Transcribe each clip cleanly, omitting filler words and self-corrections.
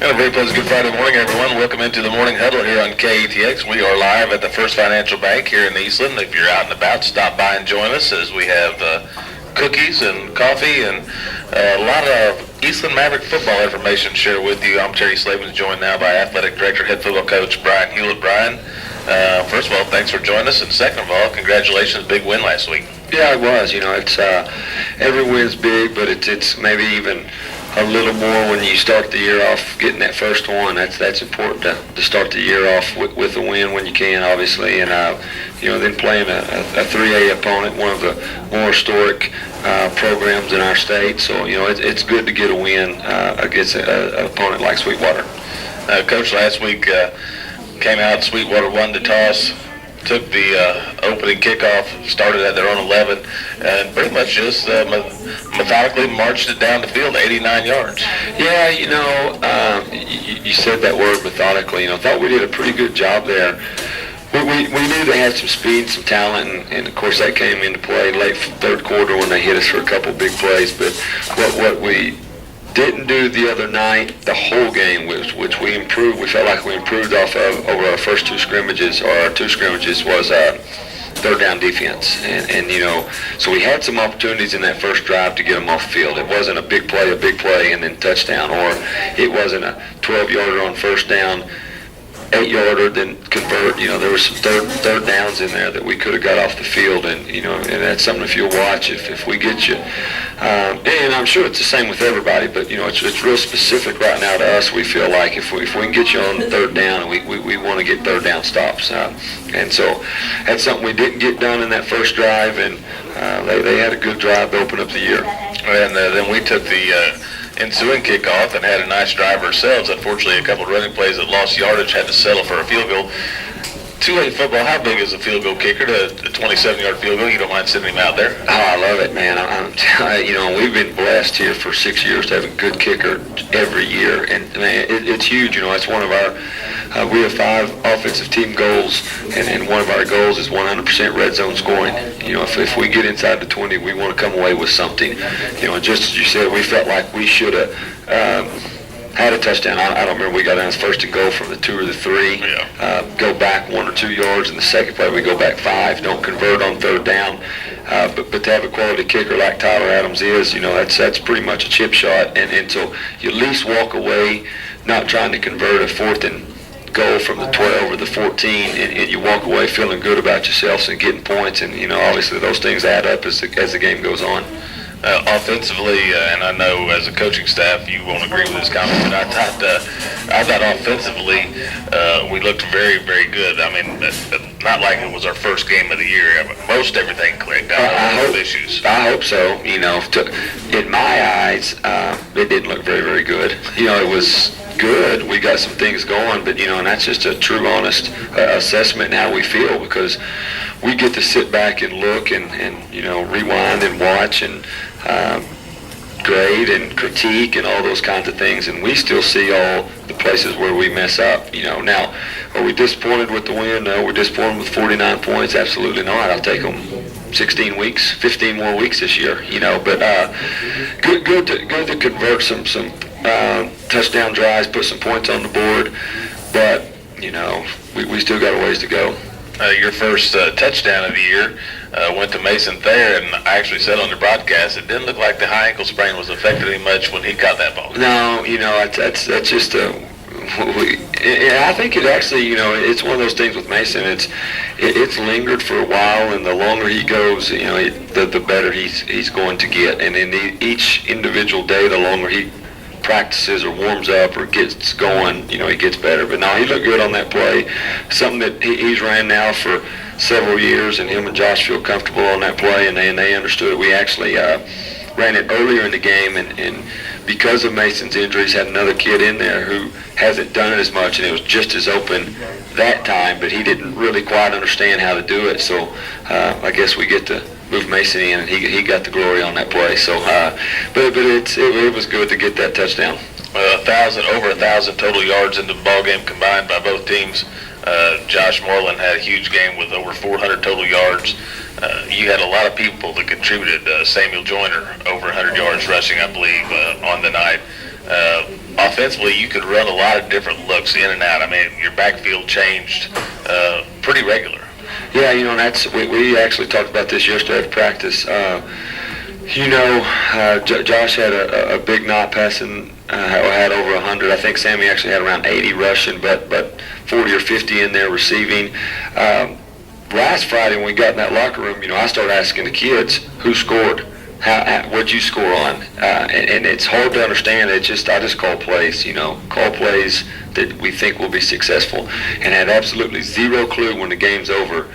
And a very pleasant good Friday morning, everyone. Welcome into the Morning Huddle here on KATX. We are live at the First Financial Bank here in Eastland. If you're out and about, stop by and join us as we have cookies and coffee and a lot of Eastland Maverick football information to share with you. I'm Terry Slavens, joined now by Athletic Director, Head Football Coach Brian Hewlett. Brian, first of all, thanks for joining us, and second of all, congratulations, big win last week. Yeah, it was. It's every win's big, but it's maybe even a little more when you start the year off getting that first one. That's important to start the year off with a win when you can, obviously, and then playing a 3A opponent, one of the more historic programs in our state. So it's good to get a win against an opponent like Sweetwater. Coach, last week came out. Sweetwater won the toss. Took the opening kickoff, started at their own 11, and pretty much just methodically marched it down the field 89 yards. Yeah, you said that word methodically. Thought we did a pretty good job there. We knew they had some speed, some talent, and of course that came into play late third quarter when they hit us for a couple big plays. But what we didn't do the other night, the whole game, which we improved. We felt like we improved off of over our first two scrimmages, was third down defense. And so we had some opportunities in that first drive to get them off the field. It wasn't a big play, and then touchdown, or it wasn't a 12-yarder on first down, 8-yarder, then convert. There were some third downs in there that we could have got off the field, and and that's something if you'll watch, if we get you. And I'm sure it's the same with everybody, but it's real specific right now to us. We feel like if we can get you on third down, and we want to get third down stops, and so that's something we didn't get done in that first drive, and they had a good drive to open up the year. And then we took the ensuing kickoff and had a nice drive ourselves. Unfortunately, a couple of running plays that lost yardage, had to settle for a field goal. 2A football, how big is a field goal kicker to a 27-yard field goal? You don't mind sending him out there? Oh, I love it, man. I'm telling you, we've been blessed here for 6 years to have a good kicker every year, and man, it's huge. It's one of our. We have 5 offensive team goals, and one of our goals is 100% red zone scoring. If we get inside the 20, we want to come away with something. Just as you said, we felt like we should have. Had a touchdown. I don't remember. We got on as first and goal from the 2 or the 3. Yeah. Go back 1 or 2 yards. In the second play, we go back 5. Don't convert on third down. But to have a quality kicker like Tyler Adams is, that's pretty much a chip shot. And so you at least walk away not trying to convert a fourth and goal from the 12 or the 14, and you walk away feeling good about yourselves and getting points. And obviously those things add up as the game goes on. Offensively, and I know as a coaching staff you won't agree with this comment, but I thought offensively we looked very, very good. I mean, not like it was our first game of the year. Most everything clicked. I hope issues. I hope so. In my eyes, it didn't look very, very good. It was good. We got some things going, but and that's just a true, honest assessment in how we feel, because we get to sit back and look and rewind and watch and grade and critique and all those kinds of things, and we still see all the places where we mess up. Now, are we disappointed with the win? No. We're disappointed with 49 points? Absolutely not. I'll take them 16 weeks, 15 more weeks this year. But good to convert some touchdown drives, put some points on the board, but we still got a ways to go. Your first touchdown of the year went to Mason Thayer, and I actually said on the broadcast it didn't look like the high ankle sprain was affecting him much when he caught that ball. No, that's just I think it actually, it's one of those things with Mason. It's lingered for a while, and the longer he goes, the better he's going to get. And in each individual day, the longer he practices or warms up or gets going, he gets better. But no, he looked good on that play. Something that he's ran now for several years, and him and Josh feel comfortable on that play, and they understood it. We actually ran it earlier in the game, and because of Mason's injuries, had another kid in there who hasn't done it as much, and it was just as open that time, but he didn't really quite understand how to do it. So I guess we get to move Mason in, and he got the glory on that play. So, but it was good to get that touchdown. Over 1,000 total yards in the ball game combined by both teams. Josh Moreland had a huge game with over 400 total yards. You had a lot of people that contributed. Samuel Joyner over 100 yards rushing, I believe, on the night. offensively, you could run a lot of different looks in and out. I mean, your backfield changed pretty regular. Yeah, and that's we actually talked about this yesterday at practice. Josh had a big night passing, had over 100. I think Sammy actually had around 80 rushing, but 40 or 50 in there receiving. Last Friday when we got in that locker room, I started asking the kids who scored. What'd you score on? And it's hard to understand. I just call plays, call plays that we think will be successful, and had absolutely zero clue when the game's over.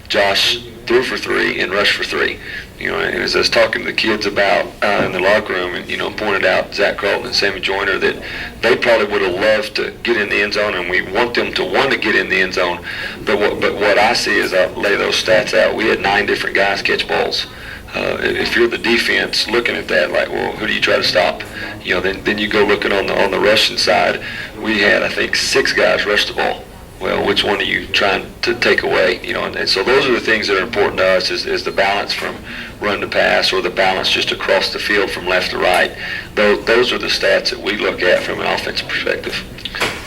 Josh threw for 3 and rushed for 3. And as I was talking to the kids about in the locker room, and pointed out Zach Carlton and Sammy Joyner that they probably would have loved to get in the end zone, and we want them to want to get in the end zone. But what I see is I lay those stats out. We had 9 different guys catch balls. If you're the defense looking at that, like, well, who do you try to stop? Then you go looking on the rushing side. We had, I think, 6 guys rush the ball. Well, which one are you trying to take away? And so those are the things that are important to us is the balance from run to pass, or the balance just across the field from left to right. Those are the stats that we look at from an offensive perspective.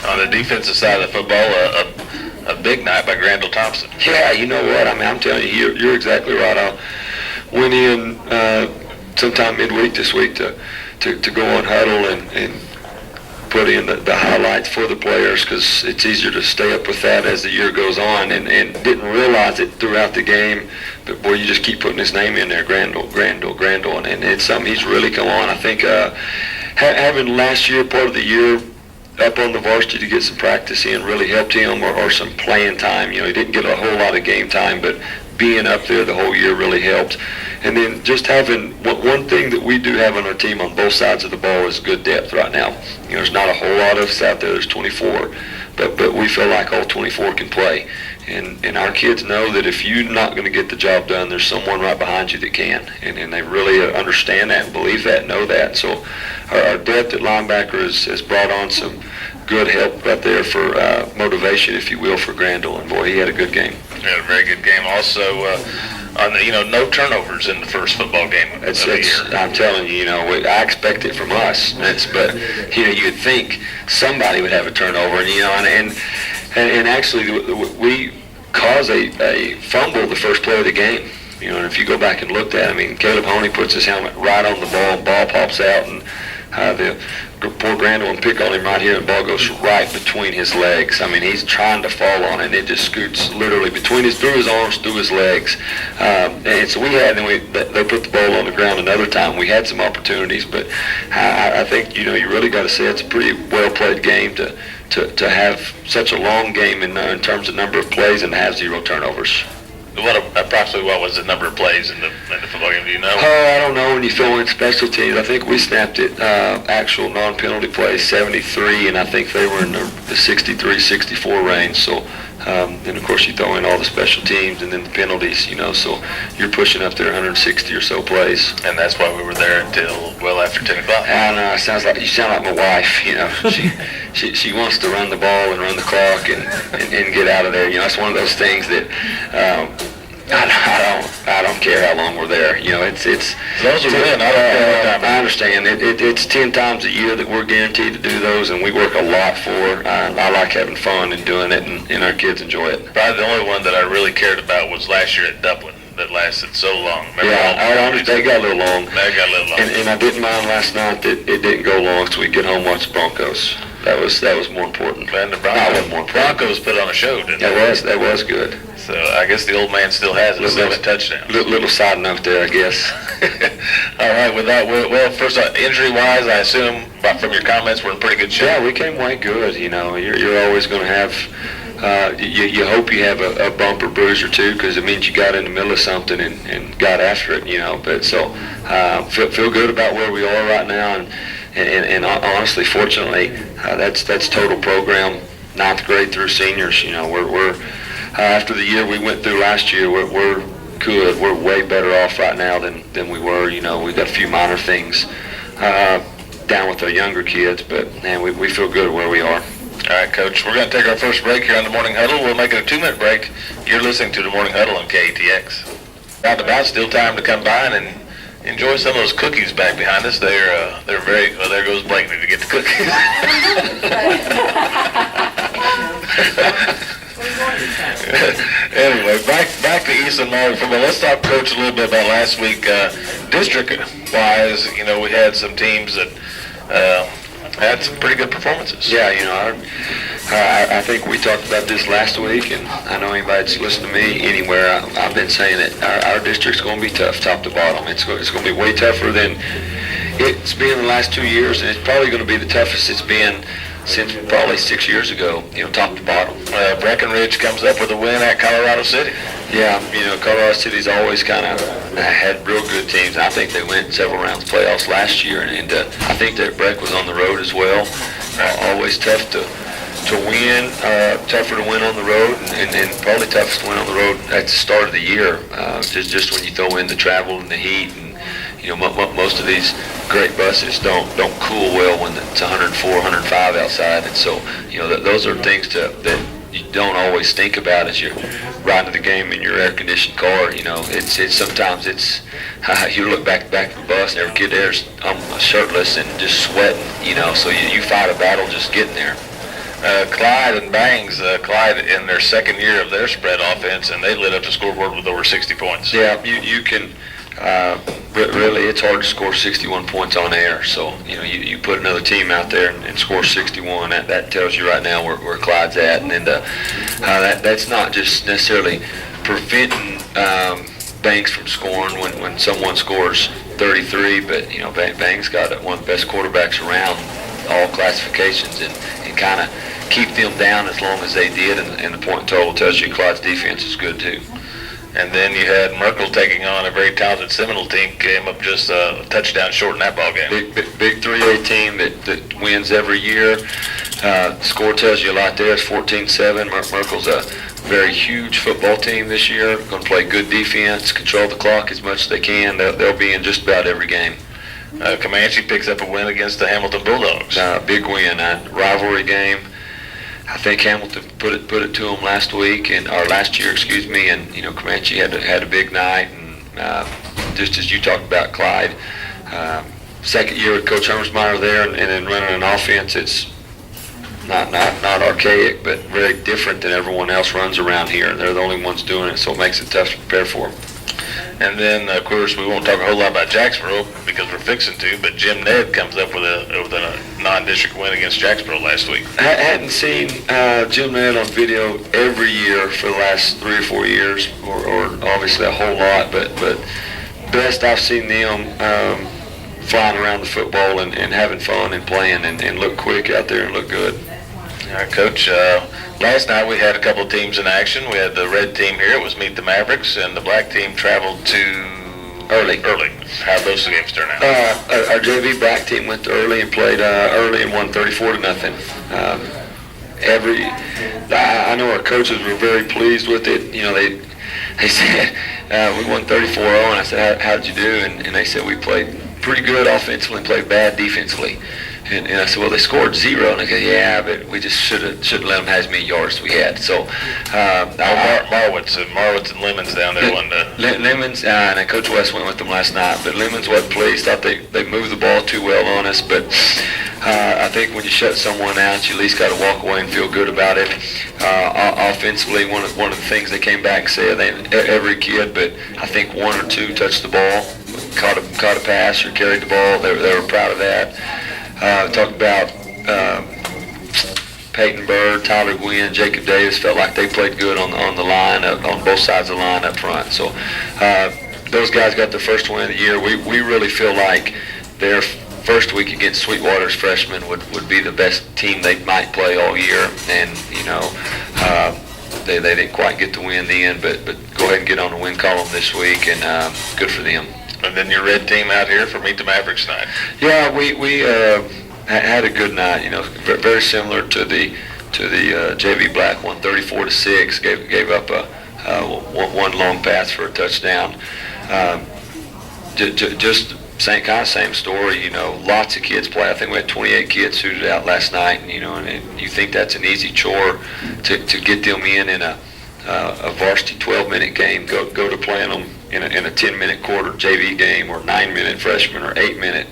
On the defensive side of the football, a big night by Grandel Thompson. Yeah, you know what? I mean, I'm telling you, you're exactly right. I went in sometime midweek this week to go on Huddle and put in the highlights for the players, because it's easier to stay up with that as the year goes on, and didn't realize it throughout the game. But boy, you just keep putting his name in there, Grandel, and it's something he's really come on. I think having last year, part of the year, up on the varsity to get some practice in really helped him, or some playing time. He didn't get a whole lot of game time, but being up there the whole year really helped. And then just having one thing that we do have on our team on both sides of the ball is good depth right now. There's not a whole lot of us out there. There's 24, but we feel like all 24 can play. And our kids know that if you're not going to get the job done, there's someone right behind you that can. And they really understand that and believe that and know that. So our depth at linebacker has brought on some good help right there for motivation, if you will, for Grandel. And boy, he had a good game. He had a very good game. Also, on the, no turnovers in the first football game of the year. I'm telling you, I expect it from us. But you'd think somebody would have a turnover, and actually we caused a fumble the first play of the game. And if you go back and look at it, Caleb Honey puts his helmet right on the ball pops out, and the poor Grandel and pick on him right here, and the ball goes right between his legs. He's trying to fall on it, and it just scoots literally through his arms, through his legs. And so they put the ball on the ground another time. We had some opportunities, but I think, you really got to say it's a pretty well-played game to have such a long game in terms of number of plays and to have 0 turnovers. Approximately what was the number of plays in the football game? Do you know? I don't know. When you fill in special teams, I think we snapped it actual non-penalty plays 73, and I think they were in the 63, 64 range. So, and of course you throw in all the special teams and then the penalties, so you're pushing up there 160 or so plays. And that's why we were there until well after 10 o'clock. I know. You sound like my wife. She wants to run the ball and run the clock and get out of there. It's one of those things that I don't care how long we're there. It's as long as we win, I don't care what time. I understand. It's 10 times a year that we're guaranteed to do those, and we work a lot for. I like having fun and doing it, and our kids enjoy it. Probably the only one that I really cared about was last year at Dublin. That lasted so long. They got a little long. They got a little long. And I didn't mind last night that it didn't go long, so we get home and watch the Broncos. That was more important. And the Broncos put on a show, didn't they? That was good. So I guess the old man still has it, 7 touchdowns. Little side note there, I guess. All right, with that, well, first off, injury-wise, I assume from your comments we're in pretty good shape. Yeah, we came way good. You're always going to have. You hope you have a bump or bruise or two, because it means you got in the middle of something and got after it. But so feel good about where we are right now, and honestly, fortunately, that's total program, 9th grade through seniors. We're after the year we went through last year, we're good. We're way better off right now than we were. We've got a few minor things down with our younger kids, but man, we feel good where we are. All right, Coach, we're going to take our first break here on the Morning Huddle. We'll make it a 2-minute break. You're listening to the Morning Huddle on KATX. About still time to come by and enjoy some of those cookies back behind us. They're very well. There goes Blakeney to get the cookies. Anyway, back to Eastland Maverick football. Let's talk, Coach, a little bit about last week. District-wise, we had some teams that had some pretty good performances. Yeah, I think we talked about this last week, and I know anybody that's listened to me anywhere, I've been saying that our district's going to be tough, top to bottom. It's going to be way tougher than it's been the last 2 years, and it's probably going to be the toughest it's been since probably 6 years ago, top to bottom. Breckenridge comes up with a win at Colorado City. Yeah, Colorado City's always kind of had real good teams. I think they went several rounds of playoffs last year, and I think that Breck was on the road as well. Always tough to win, tougher to win on the road, and probably toughest to win on the road at the start of the year. Just when you throw in the travel and the heat, and most of these great buses don't cool well when it's 104, 105 outside, and so those are things that you don't always think about as you're riding to the game in your air-conditioned car. It's sometimes you look back at the bus and every kid there's shirtless and just sweating. So you fight a battle just getting there. Clyde and Bangs, Clyde in their second year of their spread offense, and they lit up the scoreboard with over 60 points. Yeah, you can. Really, it's hard to score 61 points on air. So you put another team out there and score 61. That tells you right now where Clyde's at, and then that's not just necessarily preventing Banks from scoring when someone scores 33, but Banks got one of the best quarterbacks around all classifications, and kind of keep them down as long as they did, and the point total tells you Clyde's defense is good too. And then you had Merkel taking on a very talented Seminole team, came up just a touchdown short in that ball game. Big 3A team that wins every year. Score tells you a lot there. It's 14-7. Merkel's a very huge football team this year. Going to play good defense, control the clock as much as they can. They'll be in just about every game. Comanche picks up a win against the Hamilton Bulldogs. Big win, rivalry game. I think Hamilton put it to them last year, and Comanche had a big night, and just as you talked about Clyde, second year with Coach Hermsmeyer there, and then running an offense, it's not archaic, but very different than everyone else runs around here. They're the only ones doing it, so it makes it tough to prepare for them. And then, of course, we won't talk a whole lot about Jacksboro because we're fixing to, but Jim Ned comes up with a non-district win against Jacksboro last week. I hadn't seen Jim Ned on video every year for the last 3 or 4 years, or obviously a whole lot, but best I've seen them flying around the football and having fun and playing and look quick out there and look good. All right, Coach, last night we had a couple of teams in action. We had the red team here. It was Meet the Mavericks, and the black team traveled to Early. How'd those games turn out? Our JV black team went to Early and played Early and won 34-0. I know our coaches were very pleased with it. They said we won 34-0, and I said, how did you do? And they said we played pretty good offensively and played bad defensively. And I said, well, they scored 0. And they go, yeah, but we just should have let them have as many yards as we had. So, Marwitz and Lemons down there won the... Lemons, and Coach West went with them last night, but Lemons wasn't pleased. Thought they moved the ball too well on us. But I think when you shut someone out, you at least got to walk away and feel good about it. Offensively, one of the things they came back and said, every kid, but I think 1 or 2 touched the ball, caught a pass or carried the ball. They were proud of that. Talked about Peyton Bird, Tyler Gwynn, Jacob Davis. Felt like they played good on the line, on both sides of the line up front. So those guys got their first win of the year. We really feel like their first week against Sweetwater's freshmen would be the best team they might play all year. And they didn't quite get the win then, but go ahead and get on the win column this week, and good for them. And then your red team out here for Meet the Mavericks night. Yeah, we had a good night. Very similar to the JV Black one, 34-6. Gave up one long pass for a touchdown. Just same story. Lots of kids play. I think we had 28 kids suited out last night. And you think that's an easy chore to get them in a varsity 12-minute game. Go to playing them in a 10-minute quarter JV game, or 9-minute freshman, or 8-minute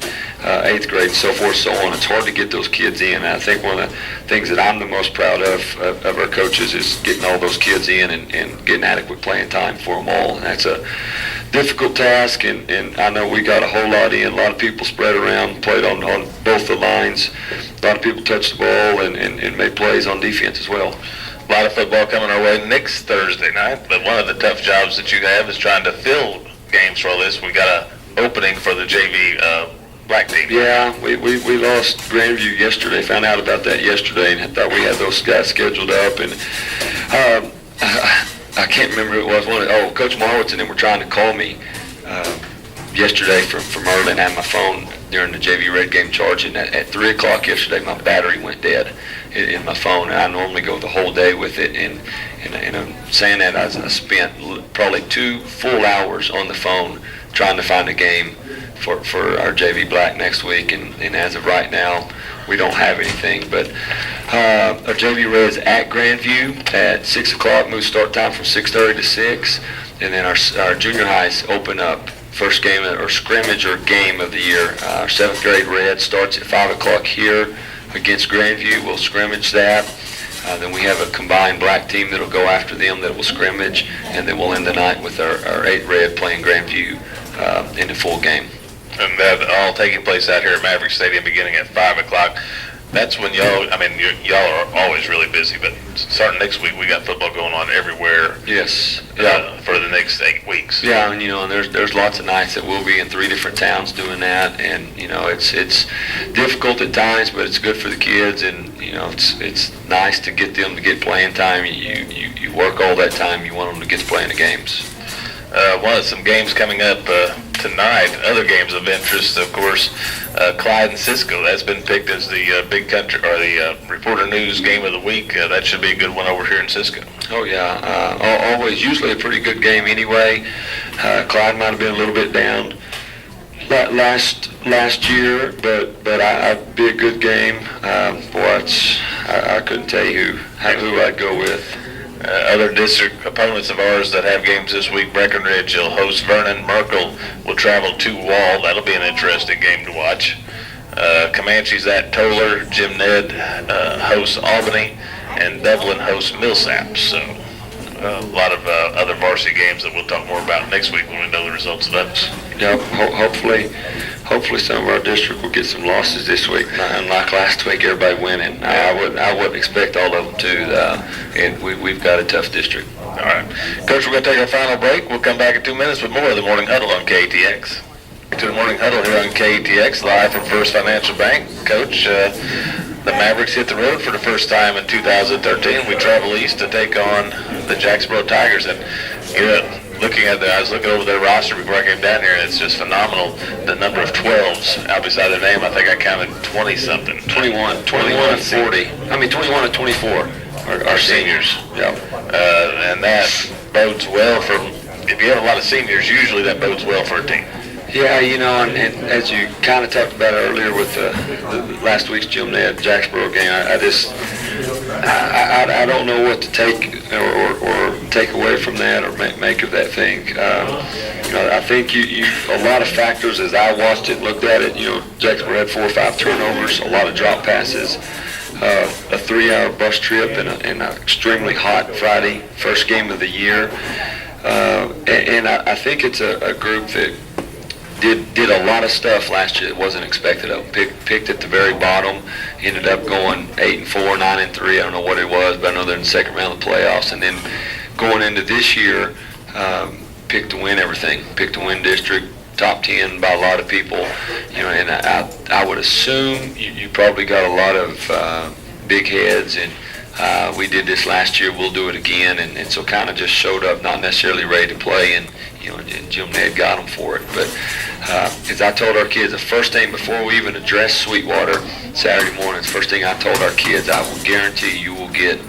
eighth grade, and so forth, so on. It's hard to get those kids in. And I think one of the things that I'm the most proud of our coaches is getting all those kids in and getting adequate playing time for them all. And that's a difficult task, and I know we got a whole lot in. A lot of people spread around, played on both the lines. A lot of people touched the ball and made plays on defense as well. A lot of football coming our way next Thursday night, but one of the tough jobs that you have is trying to fill games for all this. We got an opening for the JV black team. Yeah, we lost Grandview yesterday. Found out about that yesterday, and I thought we had those guys scheduled up. And I can't remember who it was. Coach Marwitz and them were trying to call me yesterday from early, and I had my phone during the JV Red game charging. At 3 o'clock yesterday, my battery went dead in my phone, and I normally go the whole day with it. And I'm saying that I spent probably 2 full hours on the phone trying to find a game for our JV Black next week, and as of right now, we don't have anything. But our JV Red's at Grandview at 6 o'clock, move start time from 6:30 to 6, and then our junior highs open up. First game or scrimmage or game of the year. Our 7th grade Red starts at 5 o'clock here against Grandview. We'll scrimmage that. Then we have a combined black team that'll go after them that will scrimmage, and then we'll end the night with our 8 Red playing Grandview in the full game. And that all taking place out here at Maverick Stadium beginning at 5 o'clock. That's when y'all are always really busy, but starting next week, we got football going on everywhere. Yes. For the next 8 weeks. Yeah, and and there's lots of nights that we'll be in 3 different towns doing that, and it's difficult at times, but it's good for the kids, and it's nice to get them to get playing time. You work all that time, you want them to get to play in the games. Some games coming up tonight, other games of interest, of course, Clyde and Cisco. That's been picked as the big country, or the Reporter News game of the week. That should be a good one over here in Cisco. Oh yeah, always, usually a pretty good game anyway. Clyde might have been a little bit down last year, but I'd be a good game. I couldn't tell you who I'd go with. Other district opponents of ours that have games this week, Breckenridge will host Vernon. Merkel will travel to Wall. That'll be an interesting game to watch. Comanche's at Toller. Jim Ned hosts Albany, and Devlin hosts Millsap. So a lot of other varsity games that we'll talk more about next week when we know the results of those. Yep, hopefully some of our district will get some losses this week. Unlike last week, everybody winning. I wouldn't expect all of them to, and we've got a tough district. All right. Coach, we're going to take our final break. We'll come back in 2 minutes with more of the Morning Huddle on KATX. To the Morning Huddle here on KATX, live from First Financial Bank. Coach, the Mavericks hit the road for the first time in 2013. We travel east to take on the Jacksboro Tigers, and I was looking over their roster before I came down here, and it's just phenomenal, the number of 12s out beside their name. I think I counted 20-something. 21 and 40. 21 and 24 are seniors. Yep. And that bodes well for, if you have a lot of seniors, usually that bodes well for a team. Yeah, and as you kind of talked about earlier with the last week's Jim Ned Jacksboro game, I don't know what to take or take away from that or make of that thing. I think a lot of factors as I watched it, looked at it. Jacksboro had 4 or 5 turnovers, a lot of drop passes, a 3-hour bus trip, and an extremely hot Friday, first game of the year. And I think it's a group that did a lot of stuff last year that wasn't expected of them. Picked at the very bottom, ended up going 8-4, 9-3. I don't know what it was, but I know they're in the second round of the playoffs. And then going into this year, picked to win everything. Picked to win district, top 10 by a lot of people. And I would assume you probably got a lot of big heads, and we did this last year. We'll do it again, and so kind of just showed up, not necessarily ready to play, and Jim Ned got them for it. But as I told our kids, the first thing before we even addressed Sweetwater Saturday mornings, first thing I told our kids, I will guarantee you will get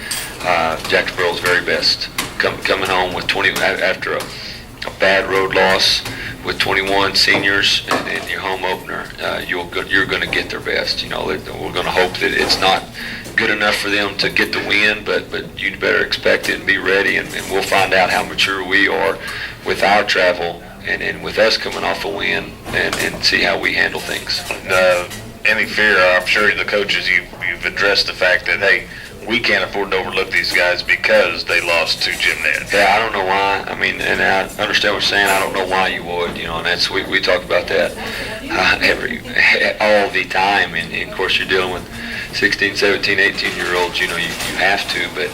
Jacksboro's very best. Coming home with 20 after a bad road loss with 21 seniors in your home opener, you're going to get their best. We're going to hope that it's not good enough for them to get the win, but you'd better expect it and be ready, and we'll find out how mature we are with our travel and with us coming off a win and see how we handle things. Any fear? I'm sure the coaches, you've addressed the fact that, hey, we can't afford to overlook these guys because they lost to Jim Ned. Yeah, I don't know why. I mean, and I understand what you're saying. I don't know why you would, and that's we talk about that all the time. And of course, you're dealing with 16, 17, 18-year-olds. You have to, but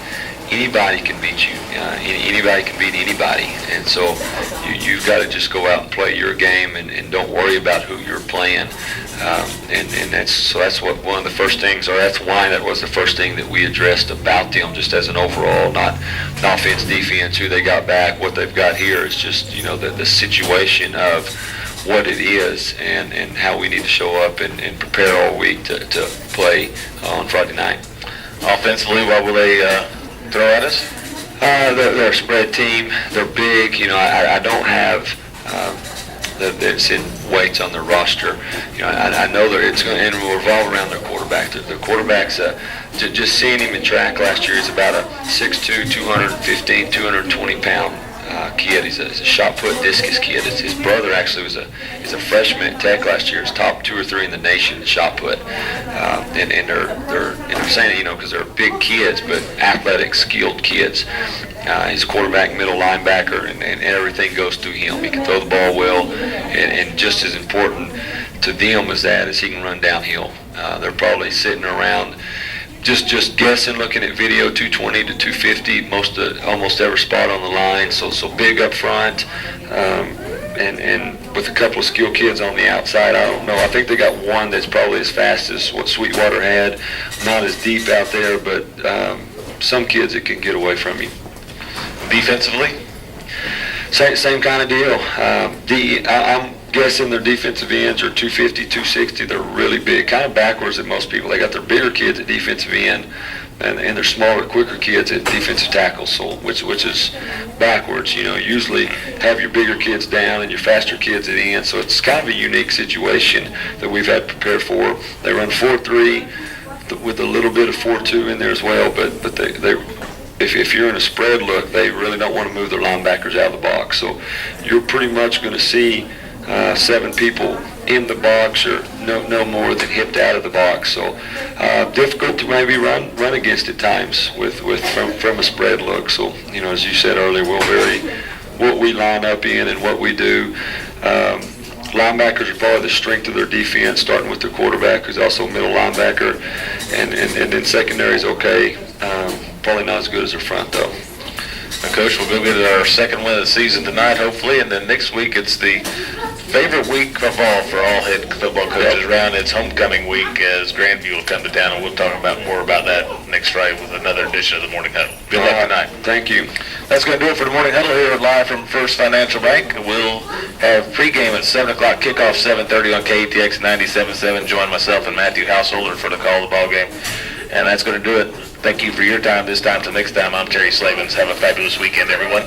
anybody can beat you. Anybody can beat anybody, and so you've got to just go out and play your game and don't worry about who you're playing. And that's what one of the first things, or that's why that was the first thing that we addressed about them, just as an overall, not offense, defense, who they got back, what they've got here. It's just the situation of what it is and how we need to show up and prepare all week to play on Friday night. Offensively, what will they throw at us? They're a spread team. They're big. I don't have that's in weights on their roster. I know that it's going to revolve around their quarterback. Their quarterback's just seeing him in track last year. He's about a 6'2", 215, 220-pound kid. He's a shot put discus kid. His brother actually is a freshman at Tech last year. He's top 2 or 3 in the nation in shot put. And they're saying because they're big kids, but athletic, skilled kids. He's quarterback, middle linebacker, and everything goes through him. He can throw the ball well, and just as important to them as that is he can run downhill. They're probably sitting around just guessing, looking at video, 220 to 250, almost every spot on the line. So big up front, and with a couple of skilled kids on the outside. I don't know. I think they got one that's probably as fast as what Sweetwater had. Not as deep out there, but some kids that can get away from you. Defensively? Same kind of deal. I'm guessing their defensive ends are 250, 260. They're really big, kind of backwards than most people. They got their bigger kids at defensive end, and their smaller, quicker kids at defensive tackle. So which is backwards. Usually have your bigger kids down and your faster kids at end. So it's kind of a unique situation that we've had to prepare for. They run 4-3 with a little bit of 4-2 in there as well, but they if you're in a spread look, they really don't want to move their linebackers out of the box. So you're pretty much going to see 7 people in the box, or no more than hipped out of the box. So difficult to maybe run against at times from a spread look. So as you said earlier, we'll vary what we line up in and what we do. Linebackers are probably the strength of their defense, starting with their quarterback, who's also a middle linebacker, and then secondary is okay. Probably not as good as their front, though. Now, Coach, we'll go get our second win of the season tonight, hopefully, and then next week it's the favorite week of all for all head football coaches around. It's homecoming week as Grandview will come to town, and we'll talk more about that next Friday with another edition of the Morning Huddle. Good luck tonight. Thank you. That's going to do it for the Morning Huddle here live from First Financial Bank. We'll have pregame at 7 o'clock, kickoff 7:30 on KATX 97.7. Join myself and Matthew Householder for the call of the ball game. And that's going to do it. Thank you for your time this time. Till next time, I'm Terry Slavens. Have a fabulous weekend, everyone.